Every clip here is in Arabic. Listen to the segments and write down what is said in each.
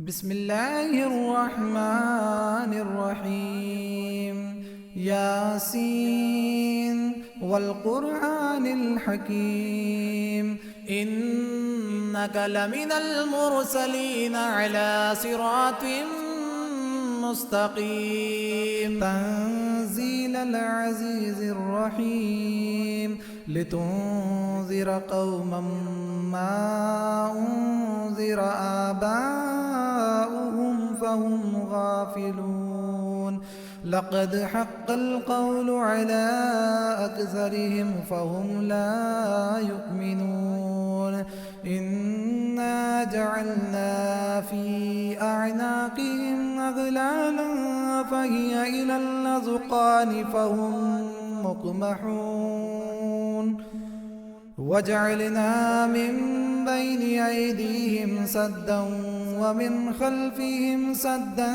بسم الله الرحمن الرحيم. ياسين والقرآن الحكيم إنك لمن المرسلين على صراط مستقيم. تنزيل العزيز الرحيم لتنذر قوما ما أنذر آباؤهم فهم غافلون. لقد حق القول على أكثرهم فهم لا يؤمنون. إنا جعلنا في أعناقهم أغلالا فهي إلى الأذقان فهم مقمحون. وجعلنا من بين أيديهم سدا ومن خلفهم سدا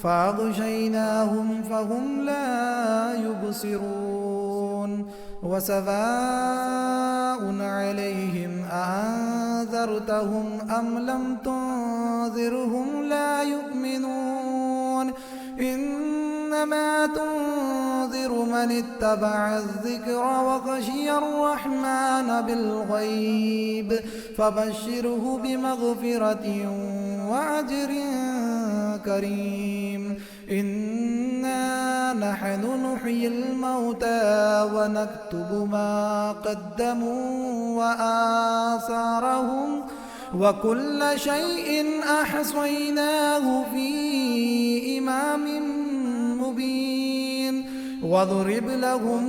فأغشيناهم فهم لا يبصرون. وسواء عليهم أأنذرتهم أم لم تنذرهم لا يؤمنون. إنما تنذر من اتبع الذكر وخشي الرحمن بالغيب فبشره بمغفرة وأجر كريم. إنا نحن نحيي الموتى ونكتب ما قدموا وآثارهم وكل شيء أحصيناه في إمام مبين. واضرب لهم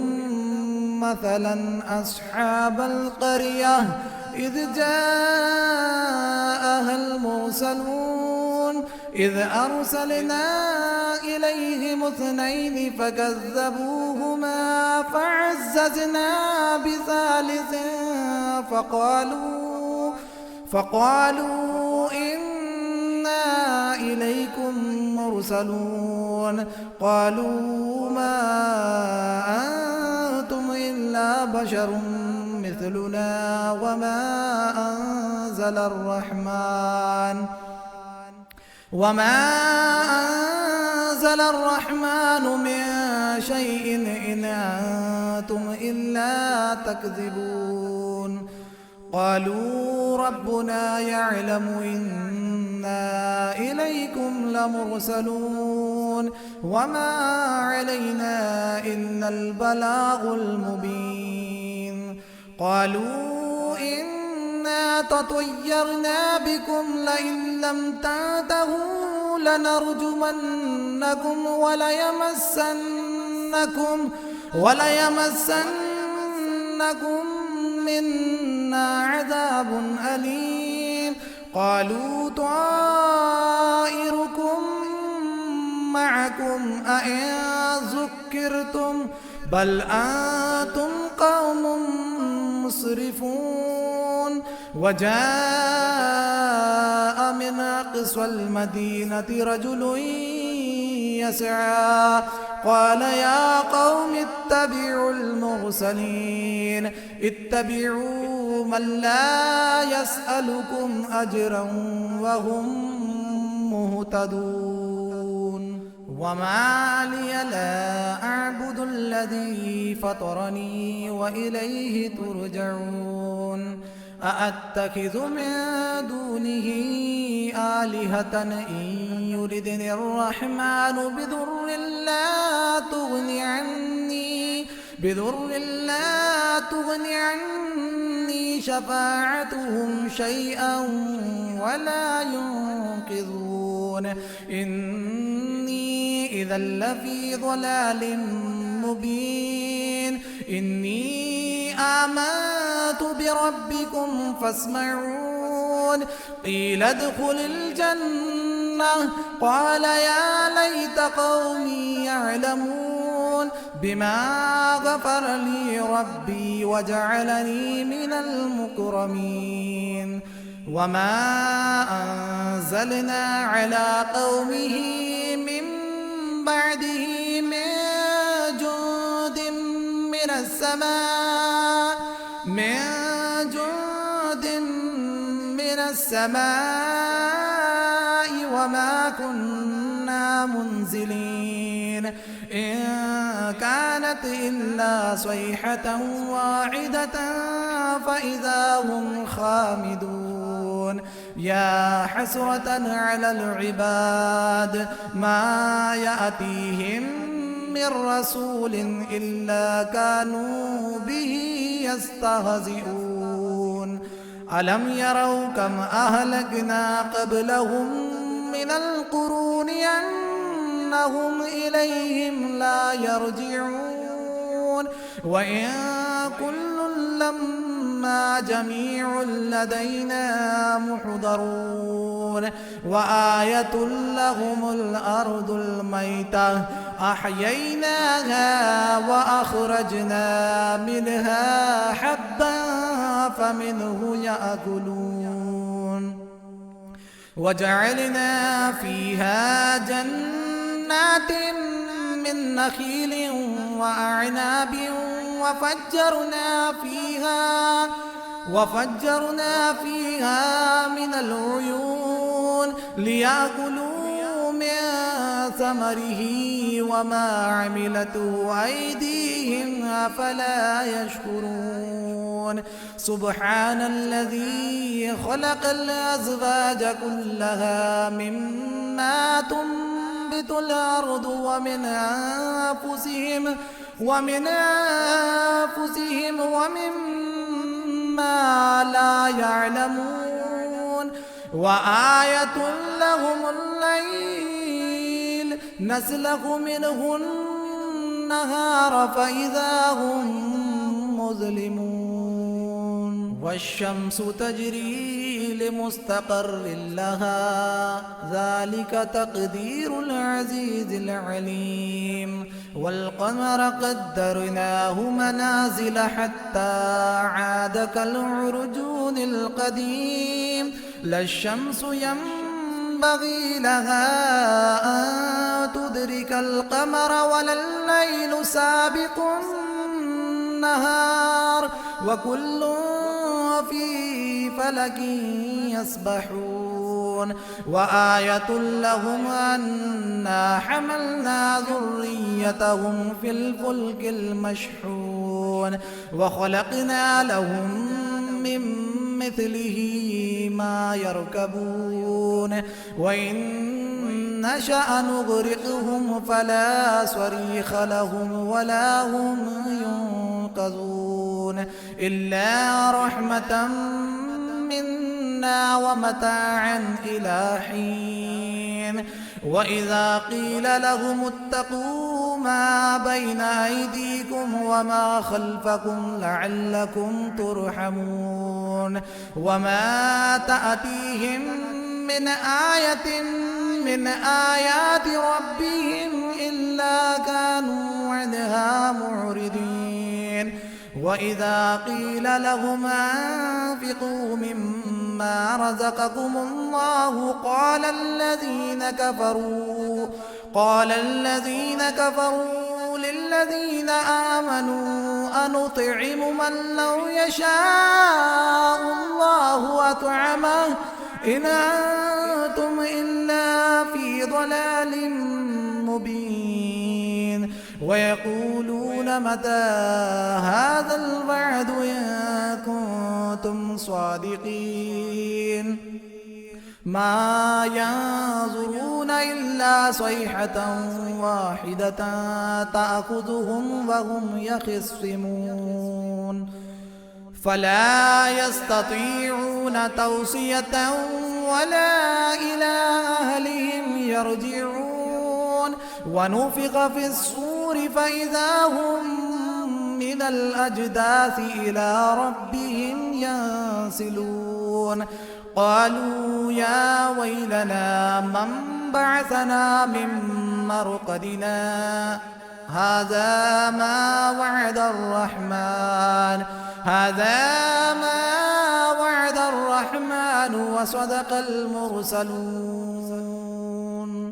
مثلا أصحاب القرية إذ جاءها المرسلون إذ أرسلنا إليهم اثنين فكذبوهما فعززنا بثالث فقالوا إنا إليكم مرسلون. قالوا ما أنتم إلا بشر مثلنا وما أنزل الرحمن من شيء إن أنتم إلا تكذبون. قالوا ربنا يعلم إنا إليكم لمرسلون وما علينا إلا البلاغ المبين. قالوا إنا تطيرنا بكم لئن لم تنتهوا لنرجمنكم وليمسنكم منا عذاب أليم. قالوا طائركم معكم أئن ذكرتم بل أنتم قوم مسرفون. وجاء من أقصى المدينة رجل يسعى قال يا قوم اتبعوا المرسلين اتبعوا من لا يسألكم أجرا وهم مهتدون. وما لي لا أعبد الذي فطرني وإليه ترجعون. أأتخذ من دونه آلهة إن يردني الرحمن بضر لا تغني عني شفاعتهم شيئا ولا ينقذون. إني إذا لفي ضلال مبين. إني آمنت بربكم فاسمعون. قيل ادخل الجنة قال يا ليت قومي يعلمون بما غفر لي ربي وجعلني من المكرمين. وما أنزلنا على قومه من بعده من جند من السماء السماء وما كنا منزلين إن كانت إلا صيحة واحدة فإذا هم خامدون يا حسرة على العباد ما يأتيهم من رسول إلا كانوا به يستهزئون ألم يروا كم أهلكنا قبلهم من القرون أنهم إليهم لا يرجعون وإن كل لما جميع لدينا محضرون وآية لهم الأرض الميتة أحييناها وأخرجنا منها حبا فمنه يأكلون وجعلنا فيها جنات من نخيل وأعناب وفجرنا فيها من العيون ليأكلوا من ثمره وما عملته أيديهم أفلا يشكرون سبحان الذي خلق الأزواج كلها مما تنبت الأرض ومن أنفسهم ومما لا يعلمون وآية لهم الليل نسلخ منه النهار فإذا هم مظلمون والشمس تجري لمستقر لها ذلك تقدير العزيز العليم والقمر قدرناه منازل حتى عاد كالعرجون القديم لا الشمس ينبغي لها أن تدرك القمر ولا الليل سابق النهار وكل في فلك يسبحون وآية لهم أنا حملنا ذريتهم في الفلك المشحون وخلقنا لهم من مثله ما يركبون وإن نشأ نغرقهم فلا صريخ لهم ولا هم ينقذون إلا رحمة منا ومتاعا إلى حين وإذا قيل لهم اتقوا ما بين أيديكم وما خلفكم لعلكم ترحمون وما تأتيهم من آية من آيات ربهم إلا كانوا عنها معرضين وإذا قيل لهم أنفقوا مما رزقكم الله قال الذين كفروا للذين آمنوا أنطعم من لو يشاء الله أطعمه إن أنتم إلا في ضلال مبين ويقولون متى هذا الوعد إن كنتم صادقين ما ينظرون إلا صيحة واحدة تأخذهم وهم يخصمون فلا يستطيعون توصية ولا إلى أهلهم يرجعون ونفخ في الصور فإذا هم من الأجداث إلى ربهم ينسلون قالوا يا ويلنا من بعثنا من مرقدنا هذا ما وعد الرحمن وصدق المرسلون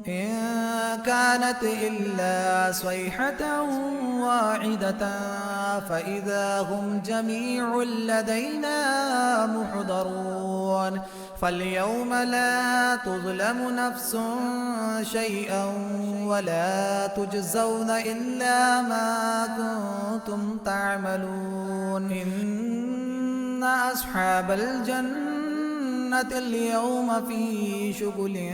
إن كانت إلا صيحة واحدة فإذا هم جميع لدينا محضرون فاليوم لا تظلم نفس شيئا ولا تجزون إلا ما كنتم تعملون إن أصحاب الجنة اليوم في شغل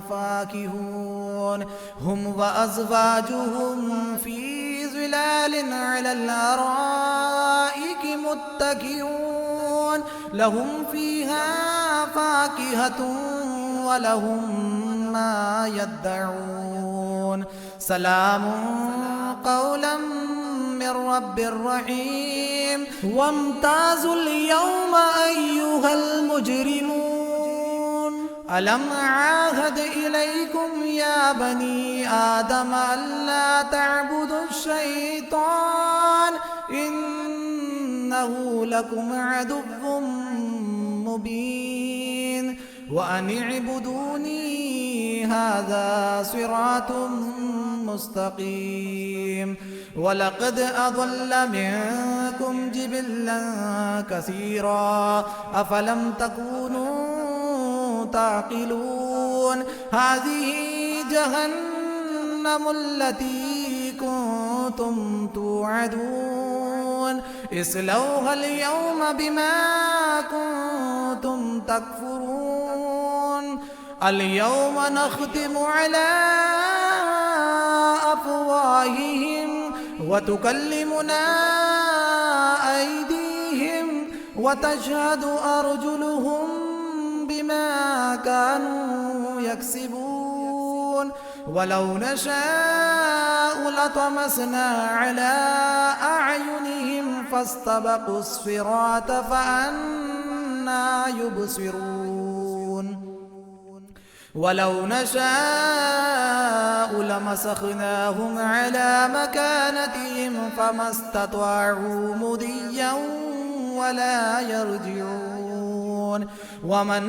فاكهون هم وأزواجهم في ظلال على الأرائك متكئون لهم فيها فاكهة ولهم ما يدعون سلام قولا من رب رحيم وامتازوا اليوم أيها المجرمون ألم عاهد إليكم يا بني آدم ألا تعبدوا الشيطان إنه لكم عدو مبين وأن اعبدوني هذا صراط مستقيم ولقد أضل منكم جبلا كثيرا أفلم تكونوا تعقلون هذه جهنم التي كنتم توعدون اصلوها اليوم بما كنتم تكفرون اليوم نختم على أفواههم وتكلمنا أيديهم وتشهد أرجلهم بما كانوا يكسبون ولو نشاء لطمسنا على أعينهم فاستبقوا الصراط فأنى يبصرون ولو نشاء لمسخناهم على مكانتهم فما استطاعوا مضيا ولا يرجعون ومن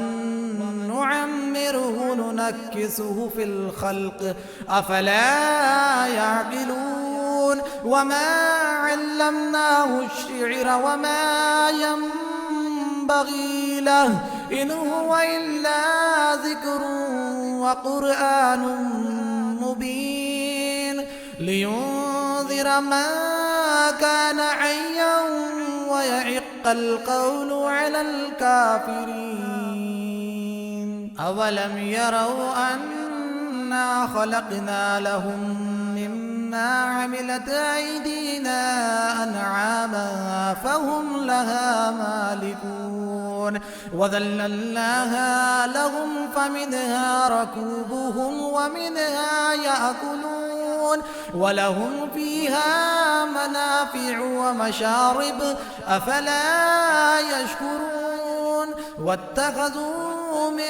نعمره ننكسه في الخلق أفلا يعقلون وما علمناه الشعر وما ينبغي له إن هو إلا ذكر وقرآن مبين لينذر من كان حيا ويحق القول على الكافرين أولم يروا أنا خلقنا لهم مما عملت أيدينا أنعاما فهم لها مالكون وذللناها لهم فمنها ركوبهم ومنها يأكلون ولهم فيها منافع ومشارب أفلا يشكرون واتخذوا من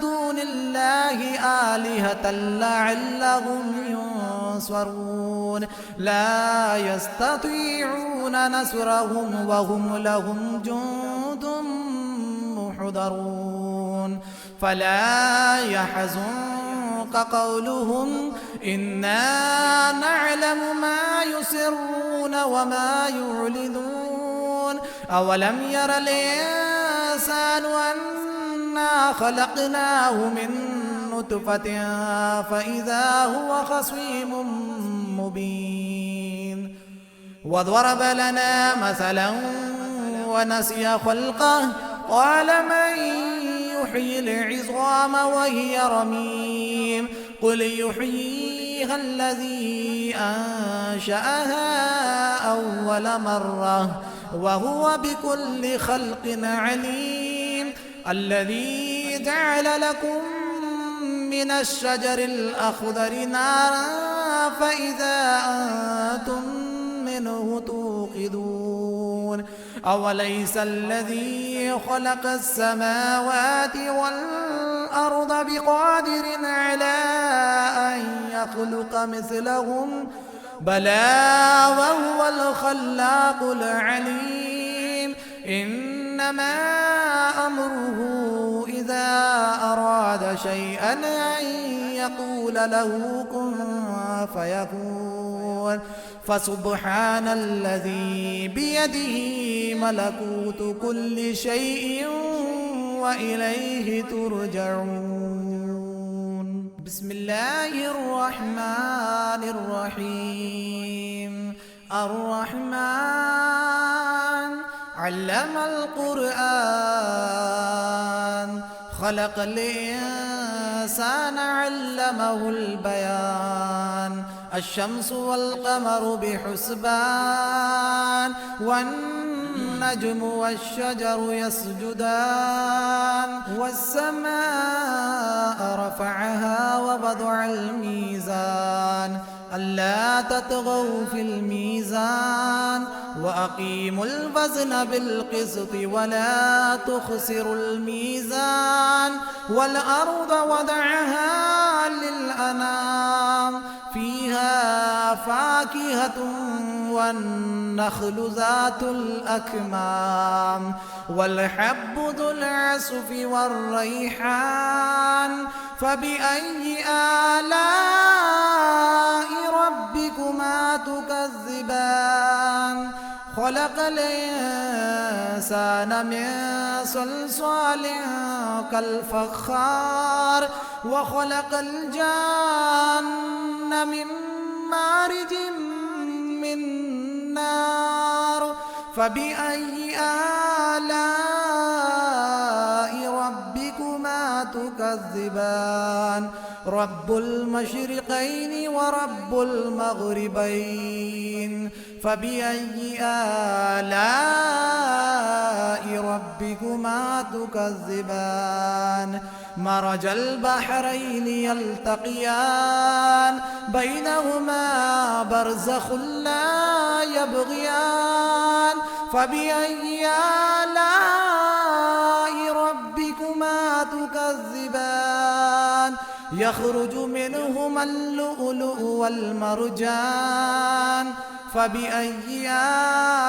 دون الله آلهة لعلهم ينصرون لا يستطيعون نصرهم وهم لهم جند محضرون فلا يحزنك قولهم إنا نعلم ما يسرون وما يعلنون أولم ير الإنسان أنا خلقناه من نطفة فإذا هو خصيم مبين وضرب لنا مثلا ونسي خلقه قال من يحيي العظام وهي رميم قل يحييها الذي أنشأها أول مرة وهو بكل خلق عليم الذي جعل لكم من الشجر الأخضر نارا فإذا أنتم منه توقدون أوليس الذي خلق السماوات والأرض بقادر على أن يخلق مثلهم بلى وهو الخلاق العليم إنما أمره إذا أراد شيئا أن يقول له كن فيكون فسبحان الذي بيده ملكوت كل شيء وإليه ترجعون. بسم الله الرحمن الرحيم. الرحمن علم القرآن، خلق الإنسان علمه البيان. الشمس والقمر بحسبان، والنجم والشجر يسجدان. والسماء رفعها ووضع الميزان، ألا تطغوا في الميزان، وأقيموا الوزن بالقسط ولا تخسروا الميزان. والأرض وضعها للأنام، فيها فاكهة والنخل ذات الأكمام، والحب ذو العصف والريحان. فبأي آلاء ربكما تكذبان؟ خلق الإنسان من صلصال كالفخار، وخلق الجان من مارج من نار. فبأي آلاء ربكما تكذبان؟ رب المشرقين ورب المغربين. فبأي آلاء ربكما تكذبان؟ مرج البحرين يلتقيان، بينهما برزخ لا يبغيان. فبأي آلاء ربكما تكذبان؟ يخرج منهما اللؤلؤ والمرجان. فبأي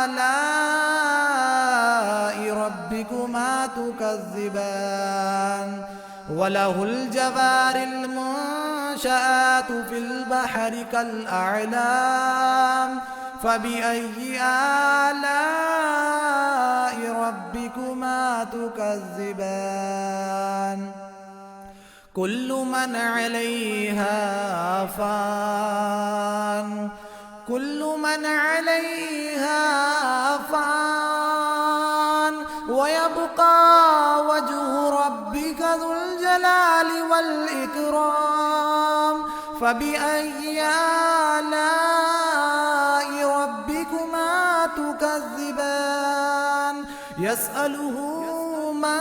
آلاء ربكما تكذبان؟ وله الجوار المنشآت في البحر كالأعلام. فبأي آلاء ربكما تكذبان؟ كل من عليها فان، كل من عليها فان، ويبقى وجه ربك ذو الجلال والإكرام. فبأي آلاء ربكما تكذبان؟ يسأله من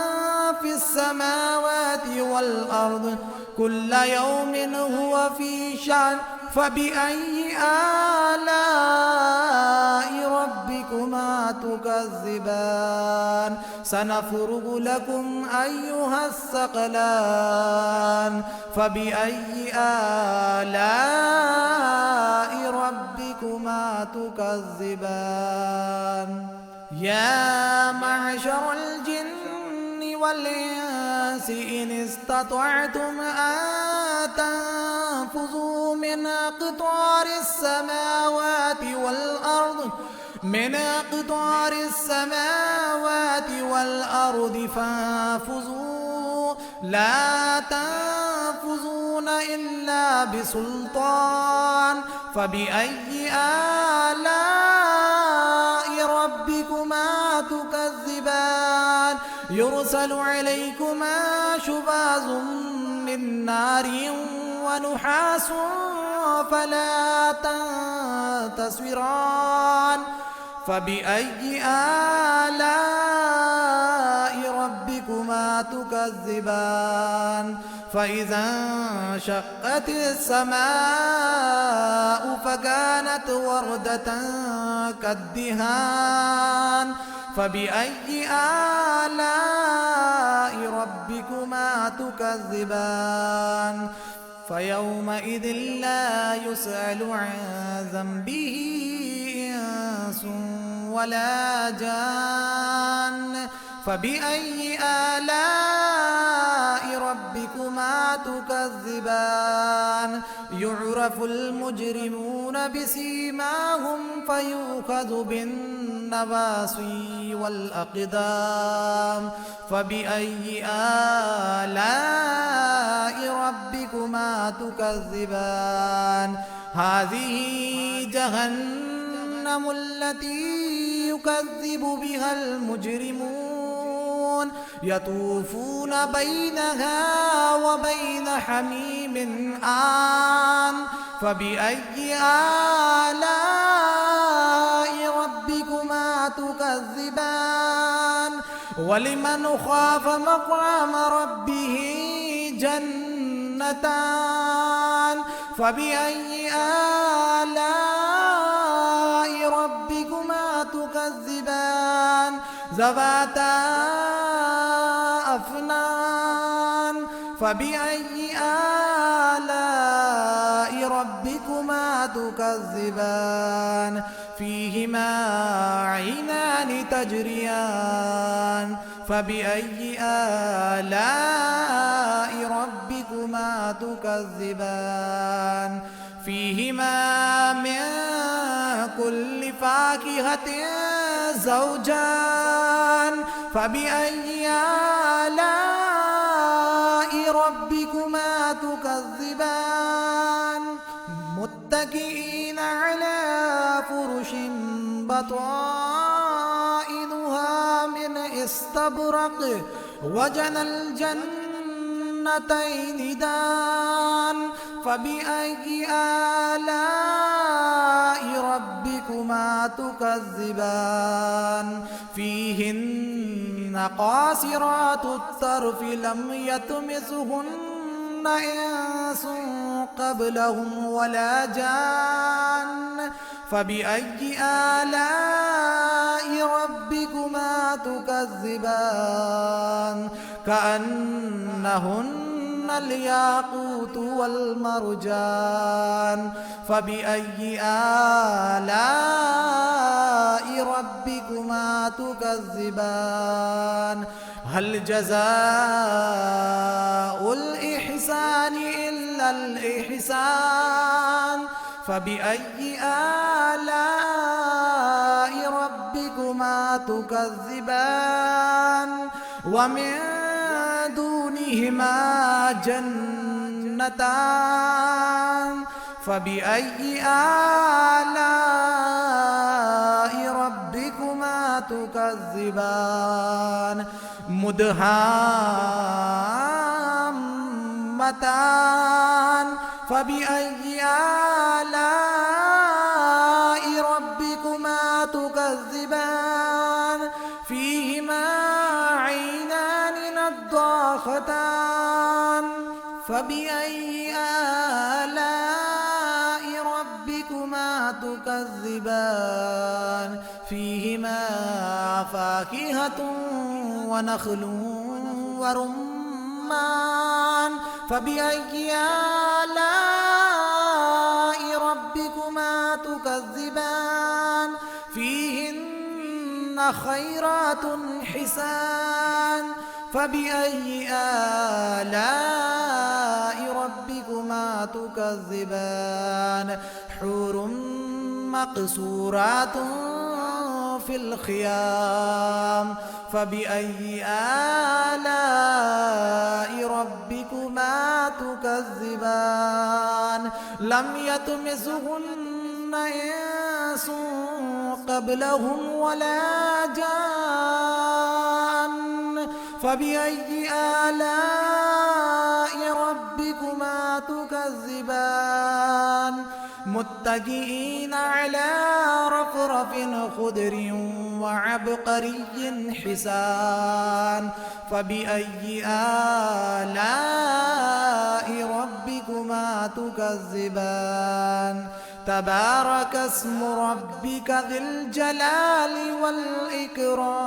في السماوات والأرض، كل يوم هو في شأن. فبأي آلاء ربكما تكذبان؟ سنفرغ لكم أيها الثقلان. فبأي آلاء ربكما تكذبان؟ يا معشر الجن والإنس إن استطعتم أن تنفذوا من أقطار السماوات والأرض، من أقطار السماوات والأرض فانفذوا، لا تنفذون إلا بسلطان. فبأي آلاء ربكما تكذبان؟ يرسل عليكما شواظ من نار ونحاس فلا تنتصران. فبأي آلاء ربكما تكذبان؟ فإذا انشقت السماء فكانت وردة كالدهان. فبأي آلاء ربكما تكذبان؟ فيومئذ لا يسأل عن ذنبه إنس ولا جان. فبأي آلاء ربكما تكذبان يعرف المجرمون بسيماهم فيؤخذ بالنواصي والأقدام فبأي آلاء ربكما تكذبان هذه جهنم التي يكذب بها المجرمون يطوفون بينها وبين حميم آن فبأي آلاء ربكما تكذبان ولمن خاف مقام ربه جنتان فبأي آلاء ربكما تكذبان ذواتا أفنان فبأي آلاء ربكما تكذبان فيهما عينان تجريان فبأي آلاء ربكما تكذبان فيهما من كل فاكهة زوجان فبأي آلاء ربكما تكذبان متكئين على فرش بطائنها من استبرق وجنى الجنتين دان فبأي آلاء ربكما تكذبان فيهن قاصرات الطرف لم يطمثهن إنس قبلهم ولا جان فبأي آلاء ربكما تكذبان كأنهن الياقوت والمرجان فبأي آلاء ربكما تكذبان هل جزاء الإحسان إلا الإحسان فبأي آلاء ربكما تكذبان ومن دونهما جنتان فبأي آلاء ربكما تكذبان مدهامتان فبأي آلاء ربكما تكذبان فيهما عينان نضاختان فبأي آلاء ربكما تكذبان فيهما فاكهة ونخل ورمان فبأي آلاء ربكما تكذبان فيهن خيرات حسان فبأي آلاء ربكما تكذبان حور مقصورات في الخيام فبأي آلاء ربكما تكذبان لم يطمثهن إنس قبلهم ولا جان فبأي آلاء ربكما تكذبان متكئين على رفرف خضر وعبقري حسان فبأي آلاء ربكما تكذبان تبارك اسم ربك ذي الجلال والإكرام